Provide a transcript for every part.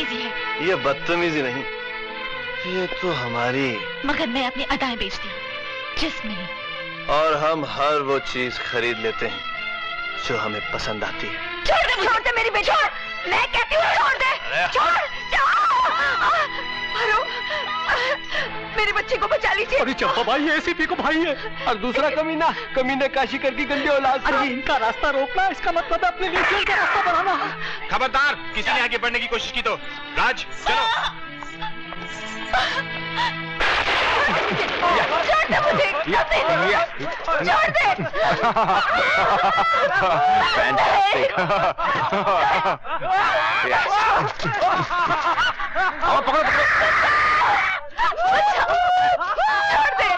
बदतमीजी है। ये बदतमीजी नहीं, ये तो हमारी। मगर मैं अपनी अदाएं बेचती हूँ, जिस्म नहीं। और हम हर वो चीज खरीद लेते हैं जो हमें पसंद आती है। छोड़ दे मेरी बेटी, मैं कहती हूँ छोड़ दे, छोड़। मेरे बच्चे को बचा लीजिए। अरे चंपा भाई एसीपी को भाई है। और दूसरा कमीना काशीकर की गंदी औलाद। अरे इनका रास्ता रोकना, इसका मतलब है अपने लिए जेल का रास्ता बनाना। खबरदार, किसी ने आगे बढ़ने की कोशिश की तो राज चलो। छोड़ दे मुझे, छोड़ दे। पकड़ो। छोड़ दे।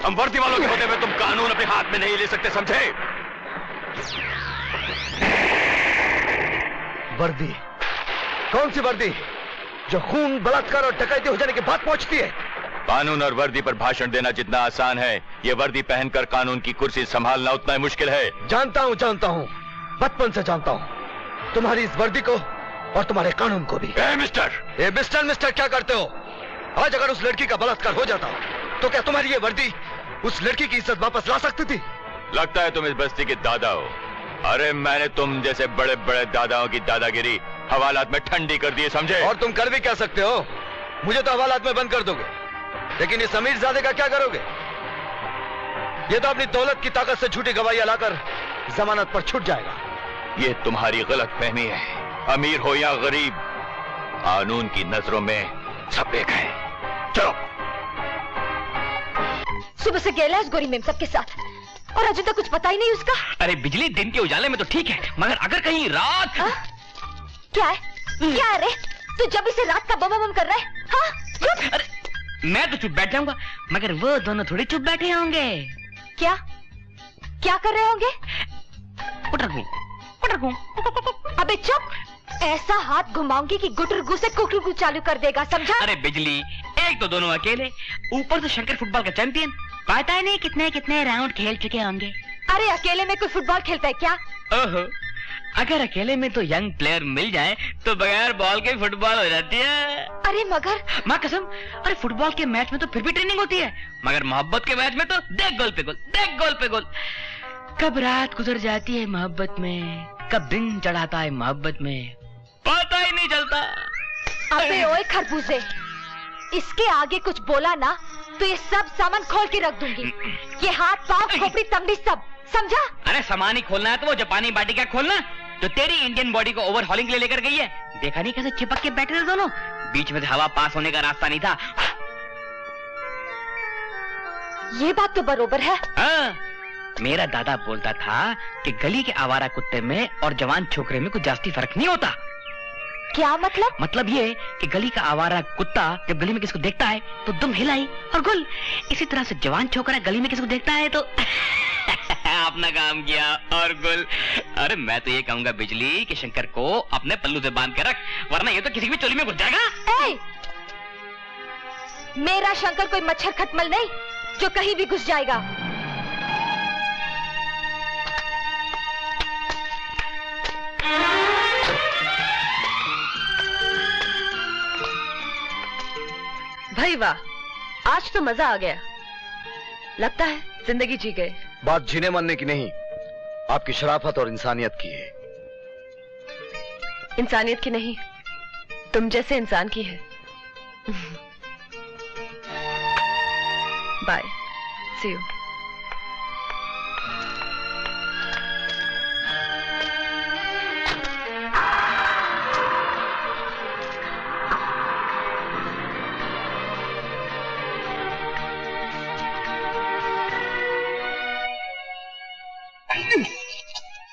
हम वर्दी वालों के होते हुए तुम कानून अपने हाथ में नहीं ले सकते, समझे? वर्दी? कौन सी वर्दी जो खून, बलात्कार और डकैती हो जाने के बाद पहुंचती है? कानून और वर्दी पर भाषण देना जितना आसान है, ये वर्दी पहनकर कानून की कुर्सी संभालना उतना ही मुश्किल है। जानता हूं, बचपन से जानता हूं तुम्हारी इस वर्दी को और तुम्हारे कानून को भी। मिस्टर क्या करते हो? आज अगर उस लड़की का बलात्कार हो जाता तो क्या तुम्हारी ये वर्दी उस लड़की की इज्जत वापस ला सकती थी? लगता है तुम इस बस्ती के दादा हो। अरे मैंने तुम जैसे बड़े बड़े दादाओं की दादागिरी हवालात में ठंडी कर दी, समझे? और तुम कर भी क्या सकते हो? मुझे तो हवालात में बंद कर दोगे, लेकिन इस अमीरजादे का क्या करोगे? ये तो अपनी दौलत की ताकत से झूठी गवाहियां लाकर जमानत पर छूट जाएगा। ये तुम्हारी गलत फहमी है। अमीर हो या गरीब, कानून की नजरों में सब एक है। चलो। सुबह से गेला है गोरी मेम सबके साथ और अजय तक कुछ पता ही नहीं उसका। अरे बिजली दिन के उजाले में तो ठीक है, मगर अगर कहीं रात। क्या है रे? तू जब इसे रात का बम बम कर रहा है? हाँ? अरे मैं तो चुप बैठ जाऊंगा, मगर वो दोनों थोड़ी चुप बैठे होंगे। क्या कर रहे होंगे? पुटरगू। अबे चुप, ऐसा हाथ घुमाऊंगी कि गुटरगू से कुकरगू चालू कर देगा, समझा? अरे बिजली, एक तो दोनों अकेले, ऊपर से शंकर फुटबॉल का चैंपियन, पता ही नहीं कितने राउंड खेल चुके होंगे। अरे अकेले में कोई फुटबॉल खेलता है क्या? ओहो, अगर अकेले में तो यंग प्लेयर मिल जाए तो बगैर बॉल के फुटबॉल हो जाती है। अरे मगर माँ कसम, अरे फुटबॉल के मैच में तो फिर भी ट्रेनिंग होती है, मगर मोहब्बत के मैच में तो देख गोल पे गोल। कब रात गुजर जाती है मोहब्बत में, कब दिन चढ़ाता है मोहब्बत में, पता ही नहीं चलता। अबे ओए खरबूजे, इसके आगे कुछ बोला ना तो ये सब सामान खोल के रख दूंगी। ये हाथ पाँव खोपड़ी तमड़ी सब, समझा? अरे सामान ही खोलना है तो वो जापानी बाटी का खोलना जो तेरी इंडियन बॉडी को ओवरहॉलिंग के लिए लेकर गई है। देखा नहीं कैसे चिपक के बैठे थे दोनों, बीच में से हवा पास होने का रास्ता नहीं था। ये बात तो बरोबर है। हाँ, मेरा दादा बोलता था कि गली के आवारा कुत्ते में और जवान छोकरे में कुछ जास्ती फर्क नहीं होता। क्या मतलब? मतलब ये कि गली का आवारा कुत्ता जब गली में किसको देखता है तो दुम हिलाई और गुल, इसी तरह से जवान छोकरा गली में किसको देखता है तो अपना काम किया और गुल। अरे मैं तो ये कहूंगा बिजली कि शंकर को अपने पल्लू से बांध के रख, वरना ये तो किसी भी चोली में घुस जाएगा। मेरा शंकर कोई मच्छर खटमल नहीं जो कहीं भी घुस जाएगा। भाई वाह, आज तो मजा आ गया। लगता है जिंदगी जी गए। बात जीने मरने की नहीं, आपकी शराफत और इंसानियत की है। इंसानियत की नहीं, तुम जैसे इंसान की है। Bye, see you.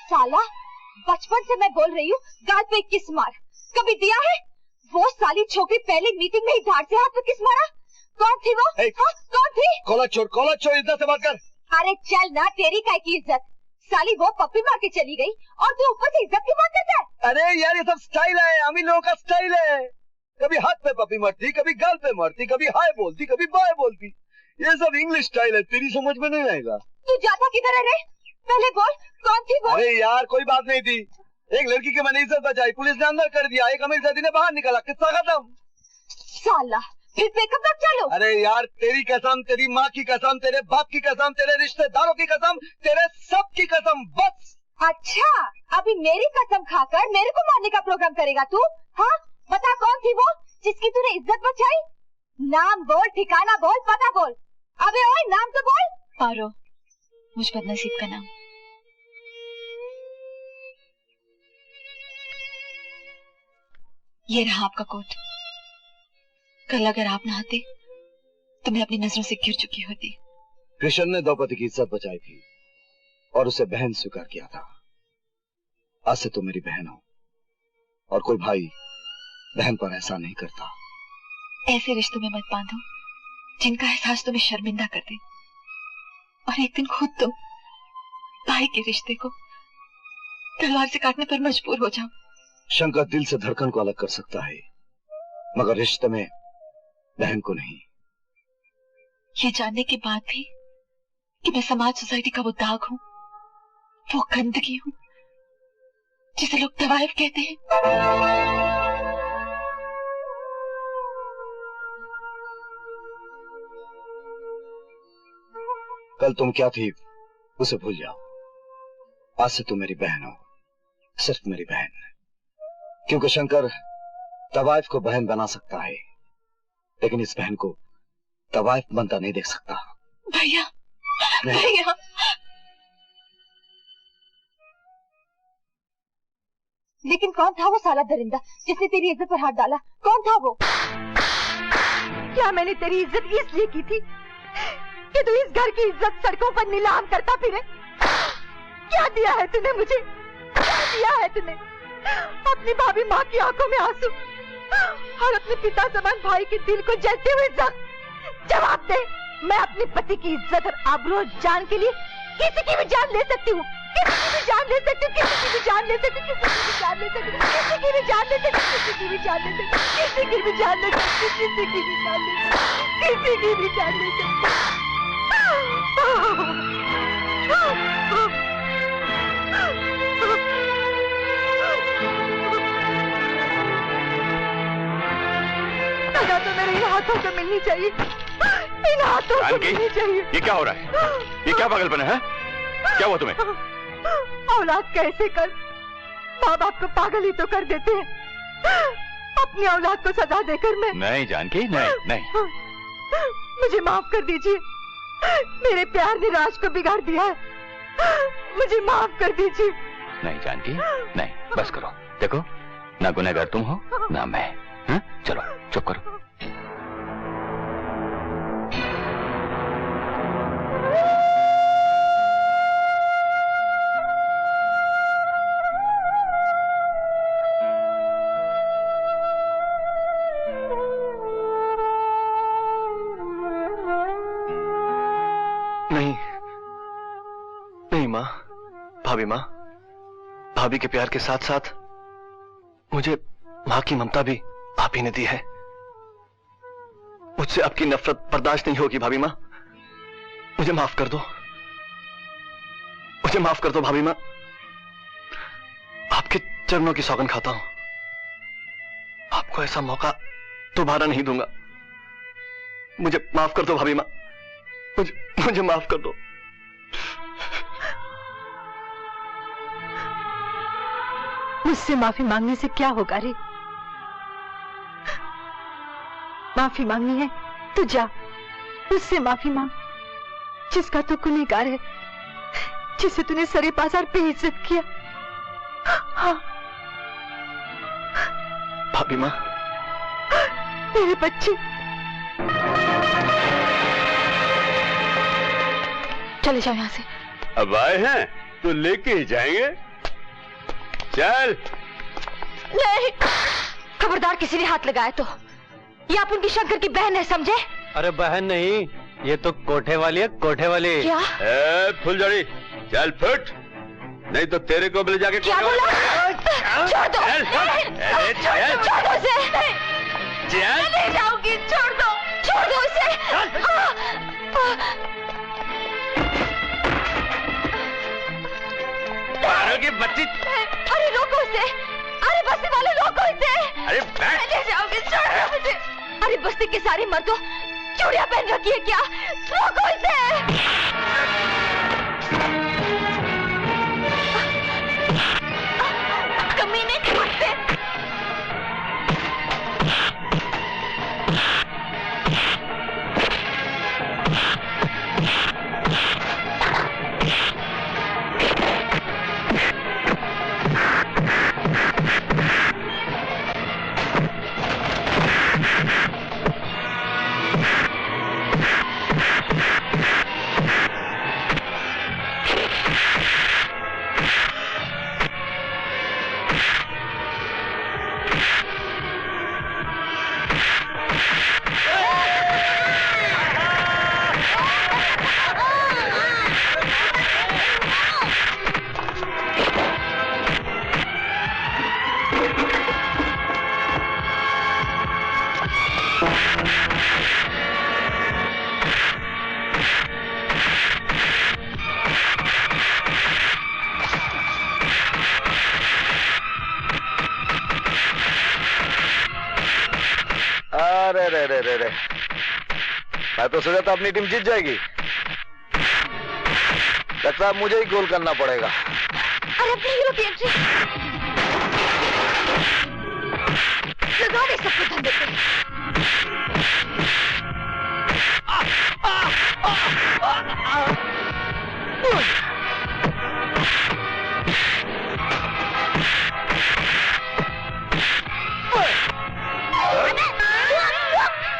साला, बचपन से मैं बोल रही हूँ गाल पे किस मार, कभी दिया है? वो साली छोकरी पहली मीटिंग में ही धाड़ से हाथ पे किस मारा? कौन थी वो? हाँ, कौन थी? कॉलर छोड़, इज्जत से बात कर। अरे चल ना, तेरी काय की इज्जत? साली वो पप्पी मार के चली गई और तू ऊपर से इज्जत की बात करता है? अरे यार, ये सब स्टाइल है, हम ही लोगों का स्टाइल है। कभी हाथ पे पप्पी मारती, कभी गाल पे मारती, कभी हाय बोलती, कभी बाय बोलती। ये सब इंग्लिश स्टाइल है, तेरी समझ में नहीं आएगा। तू जाता किधर है रे? पहले बोल, कौन थी वो? अरे यार, कोई बात नहीं थी। एक लड़की की मैंने इज्जत बचाई, पुलिस ने अंदर कर दिया, एक अमीर जाति ने बाहर निकाला, किस्सा खत्म। साला, फिर पेकअप तक चलो। अरे यार, तेरी कसम, तेरी माँ की कसम, तेरे बाप की कसम, तेरे रिश्तेदारों की कसम, तेरे सब की कसम, बस। अच्छा, अभी मेरी कसम खाकर मेरे को मारने का प्रोग्राम करेगा तू? हाँ, बता कौन थी वो जिसकी तूने इज्जत बचाई? नाम बोल, ठिकाना बोल, पता बोल। अबे ओए, नाम तो बोल। पारो, मुझ बदनसीब का नाम। ये रहा आपका कोट। कल अगर आप न आते तो मैं अपनी नजरों से गिर चुकी होती। कृष्ण ने द्रौपदी की इज्जत बचाई थी और उसे बहन स्वीकार किया था। आज से तुम मेरी बहन हो और कोई भाई बहन पर ऐसा नहीं करता। ऐसे रिश्तों में मत बांधो जिनका एहसास तुम्हें शर्मिंदा कर दे, और एक दिन खुद तुम भाई के रिश्ते को तलवार से काटने पर मजबूर हो जाओ। शंकर दिल से धड़कन को अलग कर सकता है, मगर रिश्ते में बहन को नहीं। ये जानने के बाद भी कि मैं समाज सोसाइटी का वो दाग हूं, वो गंदगी हूं जिसे लोग तवाइफ कहते हैं। कल तुम क्या थी उसे भूल जाओ। आज से तुम मेरी बहन हो, सिर्फ मेरी बहन। क्योंकि शंकर तवाइफ को बहन बना सकता है, लेकिन इस बहन को तवाइफ बनता नहीं देख सकता। भैया, भैया। लेकिन कौन था वो साला दरिंदा जिसने तेरी इज्जत पर हाथ डाला? कौन था वो? क्या मैंने तेरी इज्जत इसलिए की थी कि तू इस घर की इज्जत सड़कों पर नीलाम करता फिरे? क्या दिया है तूने मुझे? क्या दिया है तूने? अपनी भाभी माँ की आंखों में आंसू और अपने पिता समान भाई के दिल को जलते हुए जख्म। जवाब दे। मैं अपने पति की इज्जत और आबरू जान के लिए किसी की भी जान ले सकती हूँ, किसी की भी जान ले सकती हूँ, किसी की भी जान ले सकती हूँ, किसी की भी जान ले सकती हूँ, किसी की भी जान ले सकती हूँ, किसी की भी जान ले सकती हूँ, किसी की भी जान ले सकती हूँ, किसी की भी जान ले सकती हूँ, किसी की भी जान ले सकती हूँ। सजा तो मेरे इन हाथों को मिलनी चाहिए, इन हाथों को मिलनी चाहिए। ये क्या हो रहा है? ये क्या पागलपन है? क्या हुआ तुम्हें? औलाद कैसे कर माँ बाप को पागल ही तो कर देते हैं। अपनी औलाद को सजा देकर मैं नहीं जानकी, नहीं नहीं। मुझे माफ कर दीजिए, मेरे प्यार ने राज को बिगाड़ दिया है। मुझे माफ कर दीजिए। नहीं जानकी, नहीं, बस करो। देखो, ना गुनहगार तुम हो ना मैं। हा? चलो चुप करो। नहीं नहीं माँ, भाभी माँ, भाभी के प्यार के साथ साथ मुझे माँ की ममता भी आप ही ने दी है। मुझसे आपकी नफरत बर्दाश्त नहीं होगी भाभी माँ। मुझे माफ कर दो, मुझे माफ कर दो भाभी माँ। आपके चरणों की सौगंध खाता हूं, आपको ऐसा मौका दोबारा नहीं दूंगा। मुझे माफ कर दो भाभी माँ, मुझे माफ कर दो। मुझसे माफी मांगने से क्या होगा रे? माफी मांगनी है तो जा, उससे माफी मांग, जिसका तू गुनहगार है, जिसे तूने सरे बाजार बेइज्जत किया। हाँ भाभी माँ, मेरे बच्चे, चले जाओ यहाँ से। अब आए हैं तो लेके ही जाएंगे। चल। नहीं, खबरदार किसी ने हाथ लगाया तो। ये आप उनकी शंकर की बहन है, समझे? अरे बहन नहीं, ये तो कोठे वाली है, कोठे वाली। क्या? फुलझड़ी, चल फुट, नहीं तो तेरे को भी ले जाके। क्या बोला? छोड़ दो, छोड़ दो उसे। मैं नहीं जाऊंगी, छोड़ दो उसे। की बच्ची। अरे रोको उसे, अरे बस्ती वाले रोको इसे। अरे मैं नहीं जाऊंगी, छोड़ो मुझे। अरे बस्ती के सारे मर्दों चूड़ियां पहन रखी है क्या? रोको इसे। कमीने कुत्ते। रे मैं तो सोचा था अपनी टीम जीत जाएगी, लगता है मुझे ही गोल करना पड़ेगा। अरे अपने हीरो की एंट्री लगा दे, सबको धंधे पे।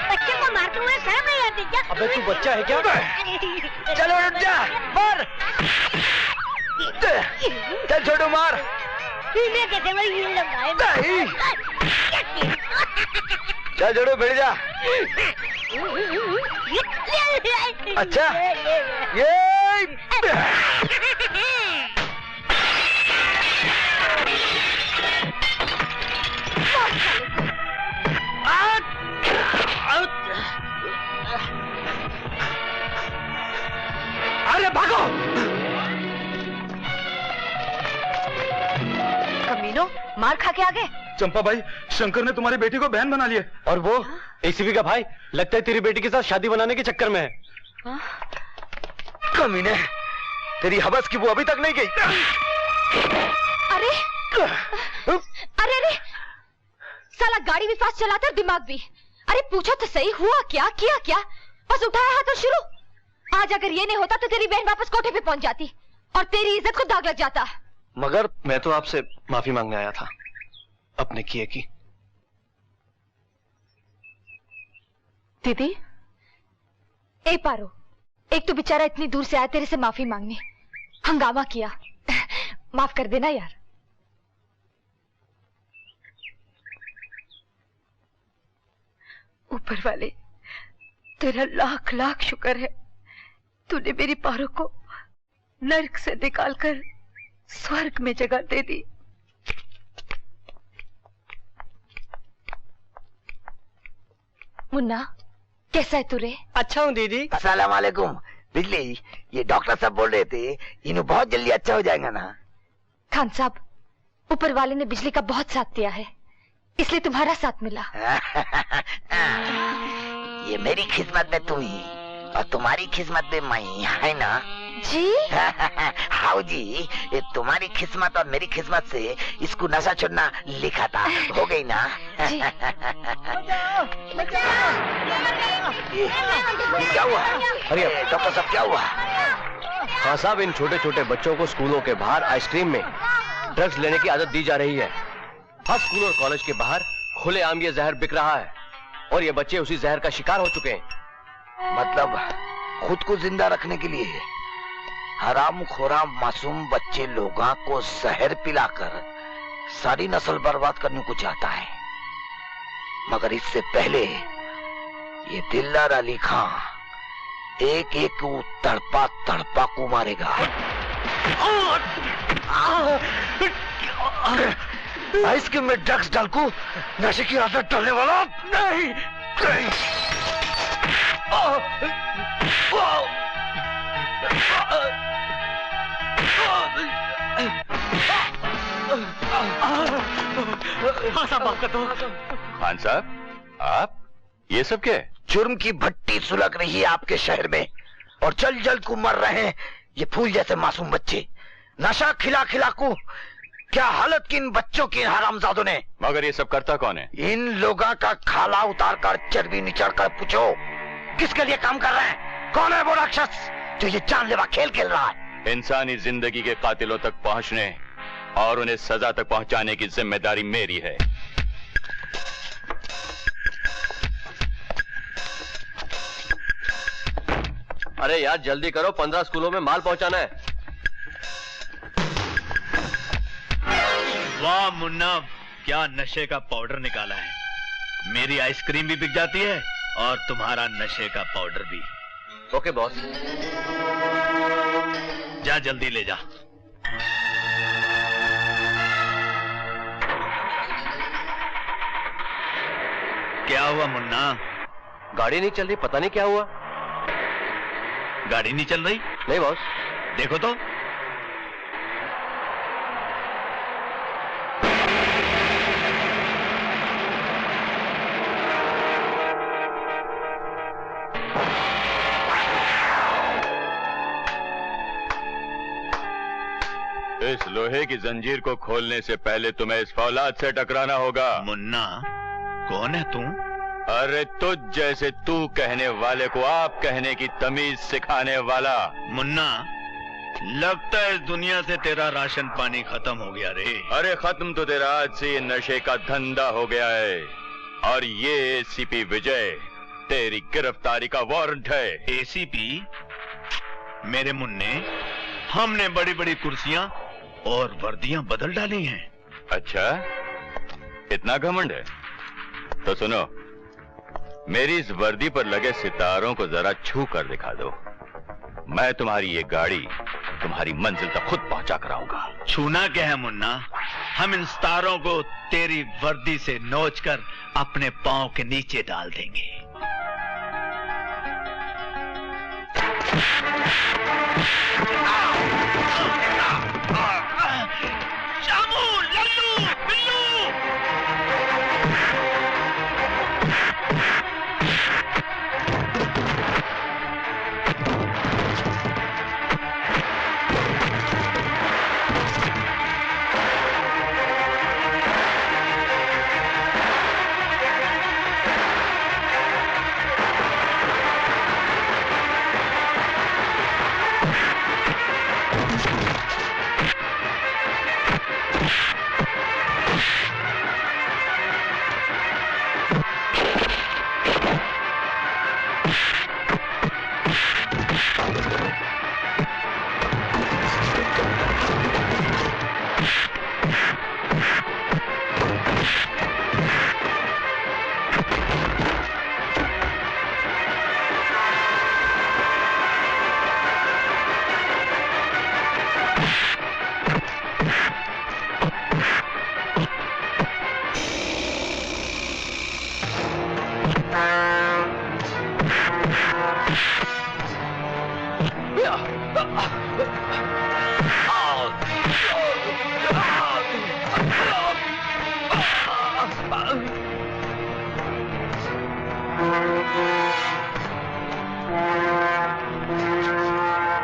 बच्चे को मारते हुए शर्म नहीं आती क्या? अबे तू बच्चा है क्या? चलो रुक जा, मार। चल छोटू मार। कैसे वही हिल लगाए? चल छोटू बैठ जा। अच्छा ये अरे भागो। कमीनों, मार खा के आ गए। चंपा भाई, शंकर ने तुम्हारी बेटी को बहन बना लिया। और वो एसीबी का भाई लगता है तेरी बेटी के साथ शादी बनाने के चक्कर में है। कमीने, तेरी हवस की वो अभी तक नहीं गई। अरे अरे अरे, साला गाड़ी भी फास्ट चलाता है, दिमाग भी। अरे पूछो तो सही, हुआ क्या, किया क्या? बस उठाया हाथ और शुरू। आज अगर ये नहीं होता तो तेरी बहन वापस कोठे पे पहुंच जाती और तेरी इज्जत को दाग लग जाता। मगर मैं तो आपसे माफी मांगने आया था अपने किए की। दीदी, ए पारो, एक तो बेचारा इतनी दूर से आया तेरे से माफी मांगने, हंगामा किया। माफ कर देना यार। ऊपर वाले तेरा लाख लाख शुक्र है, तूने मेरी पारो को नर्क से निकालकर स्वर्ग में जगह दे दी। मुन्ना, कैसा है तू रे? अच्छा हूँ दीदी। अस्सलाम वालेकुम। बिजली, ये डॉक्टर साहब बोल रहे थे इन्हें बहुत जल्दी अच्छा हो जाएगा ना। खान साहब, ऊपर वाले ने बिजली का बहुत साथ दिया है, इसलिए तुम्हारा साथ मिला। ये मेरी किस्मत में तुम ही और तुम्हारी किस्मत में मैं, है ना? जी हाउ जी, ये तुम्हारी किस्मत और मेरी किस्मत से इसको नशा छोड़ना लिखा था, हो गई ना? जी। ये क्या हुआ? अरे डॉक्टर साहब क्या हुआ? हाँ साहब, इन छोटे छोटे बच्चों को स्कूलों के बाहर आइसक्रीम में ड्रग्स लेने की आदत दी जा रही है। हर स्कूल और कॉलेज के बाहर खुलेआम ये जहर बिक रहा है और ये बच्चे उसी जहर का शिकार हो चुके हैं। मतलब खुद को जिंदा रखने के लिए हराम खोरा मासूम बच्चे लोगों को जहर पिलाकर सारी नस्ल बर्बाद करने को चाहता है, मगर इससे पहले ये दिलदार अली खां एक एक को तड़पा तड़पा को मारेगा। आइसक्रीम में ड्रग्स डाल को नशे की आदत डालने वाला नहीं। हाँ साहब, माफ कर दो। खान साहब, आप ये सब क्या है? जुर्म की भट्टी सुलग रही है आपके शहर में और जल जल को मर रहे हैं ये फूल जैसे मासूम बच्चे। नशा खिला खिला को क्या हालत की इन बच्चों की हरामजादों ने। मगर ये सब करता कौन है? इन लोगों का खाला उतार कर चर्बी निचड़ कर पूछो किसके लिए काम कर रहे हैं। कौन है वो राक्षस जो ये जानलेवा खेल खेल रहा है? इंसानी जिंदगी के कातिलों तक पहुंचने और उन्हें सजा तक पहुंचाने की जिम्मेदारी मेरी है। अरे यार जल्दी करो, 15 स्कूलों में माल पहुंचाना है। वाह मुन्ना, क्या नशे का पाउडर निकाला है। मेरी आइसक्रीम भी बिक जाती है और तुम्हारा नशे का पाउडर भी। Okay boss. जा जल्दी ले जा। क्या हुआ मुन्ना? गाड़ी नहीं चल रही, पता नहीं क्या हुआ। गाड़ी नहीं चल रही? नहीं बॉस। देखो तो। इस लोहे की जंजीर को खोलने से पहले तुम्हें इस फौलाद से टकराना होगा। मुन्ना, कौन है तू? अरे तुझ जैसे तू कहने वाले को आप कहने की तमीज सिखाने वाला। मुन्ना, लगता है इस दुनिया से तेरा राशन पानी खत्म हो गया रे। अरे खत्म तो तेरा आज से ये नशे का धंधा हो गया है और ये एसीपी विजय तेरी गिरफ्तारी का वारंट है। एसीपी? मेरे मुन्ने, हमने बड़ी बड़ी कुर्सियां और वर्दियां बदल डाली हैं। अच्छा, इतना घमंड है? तो सुनो, मेरी इस वर्दी पर लगे सितारों को जरा छू कर दिखा दो। मैं तुम्हारी ये गाड़ी तुम्हारी मंजिल तक खुद पहुंचा कर आऊंगा। छूना क्या है मुन्ना, हम इन सितारों को तेरी वर्दी से नोच कर अपने पांव के नीचे डाल देंगे। शामू, लल्लू, बिल्लू।